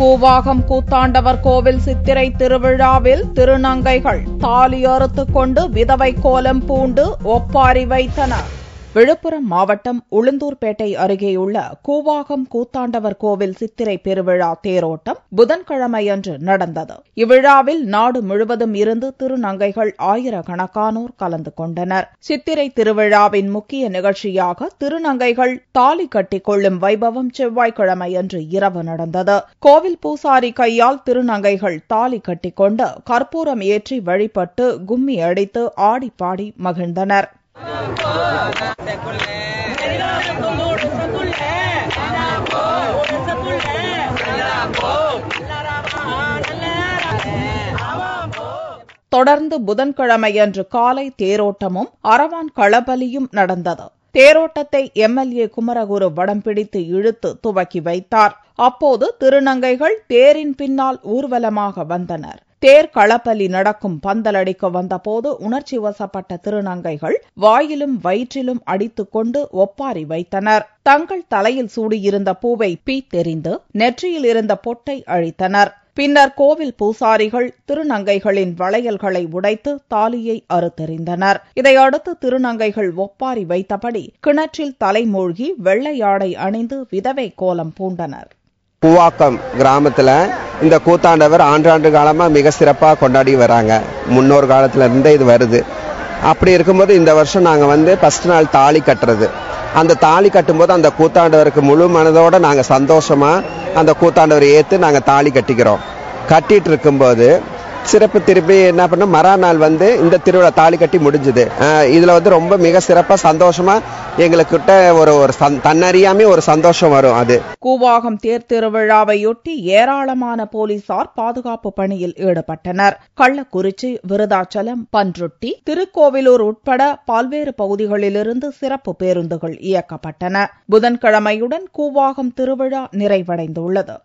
கூவாகம் கூத்தாண்டவர் கோவில் சித்திரை திருவிழாவில் திருநங்கைகள் தாலி அறுத்துக் கொண்டு விதவை கோலம் பூண்டு ஒப்பாரி வைத்தனர். விழுப்புரம் மாவட்டம் உளுந்தூர்பேட்டை அருகேயுள்ள கூவாகம் கூத்தாண்டவர் கோவில் சித்திரை பெருவிழா தேரோட்டம் புதன்கிழமையன்று நடந்தது. இவ்விழாவில் நாடு முழுவதும் இருந்து திருநங்கைகள் ஆயிரக்கணக்கானோர் கலந்து கொண்டனர். சித்திரை திருவிழாவின் முக்கிய நிகழ்ச்சியாக திருநங்கைகள் தாலி கட்டிக் கொள்ளும் வைபவம் செவ்வாய்க்கிழமையன்று இரவு நடந்தது. கோவில் பூசாரி கையால் திருநங்கைகள் தாலி கட்டிக்கொண்டு கற்பூரம் ஏற்றி வழிபட்டு கும்மி அடித்து ஆடிப்பாடி மகிழ்ந்தனர். தொடர்ந்து புதன்கிழமையன்று காலை தேரோட்டமும் அரவான் களபலியும் நடந்தது. தேரோட்டத்தை எம்எல்ஏ குமரகுரு வடம் பிடித்து இழுத்து துவக்கி வைத்தார். அப்போது திருநங்கைகள் தேரின் பின்னால் ஊர்வலமாக வந்தனர். தேர் களப்பலி நடக்கும் பந்தலடிக்க வந்தபோது உணர்ச்சி வசப்பட்ட திருநங்கைகள் வாயிலும் வயிற்றிலும் அடித்துக் கொண்டு ஒப்பாரி வைத்தனர். தங்கள் தலையில் சூடியிருந்த பூவை பீத்தெறிந்து நெற்றியில் இருந்த பொட்டை அழித்தனர். பின்னர் கோவில் பூசாரிகள் திருநங்கைகளின் வளையல்களை உடைத்து தாலியை அறுத்தெறிந்தனர். இதையடுத்து திருநங்கைகள் ஒப்பாரி வைத்தபடி கிணற்றில் தலைமூழ்கி வெள்ளையாடை அணிந்து விதவை கோலம் பூண்டனர். கூவாக்கம் கிராமத்துல இந்த கூத்தாண்டவர் ஆண்டாண்டு காலமா மிக சிறப்பாக கொண்டாடி வராங்க. முன்னோர் காலத்துல இருந்தே இது வருது. அப்படி இருக்கும்போது இந்த வருஷம் நாங்க ஃபர்ஸ்ட் நாள் தாலி கட்டுறது. அந்த தாலி கட்டும்போது அந்த கூத்தாண்டவருக்கு முழு மனதோட நாங்க சந்தோஷமா அந்த கூத்தாண்டவரை ஏத்து நாங்க தாலி கட்டிக்கிறோம். கட்டிட்டு இருக்கும்போது சிறப்பு திருப்பி என்ன பண்ண மறுநாள் இந்த திருவிழா தாலி கட்டி முடிஞ்சது. இதுல ரொம்ப மிக சிறப்பா சந்தோஷமா எங்களுக்கிட்ட ஒரு தன்னறியாமே ஒரு சந்தோஷம் வரும். அது கூவாகம் தேர் திருவிழாவையொட்டி ஏராளமான போலீசார் பாதுகாப்பு பணியில் ஈடுபட்டனர். கள்ளக்குறிச்சி, விருதாச்சலம், பன்ருட்டி, திருக்கோவிலூர் உட்பட பல்வேறு பகுதிகளிலிருந்து சிறப்பு பேருந்துகள் இயக்கப்பட்டன. புதன்கிழமையுடன் கூவாகம் திருவிழா நிறைவடைந்துள்ளது.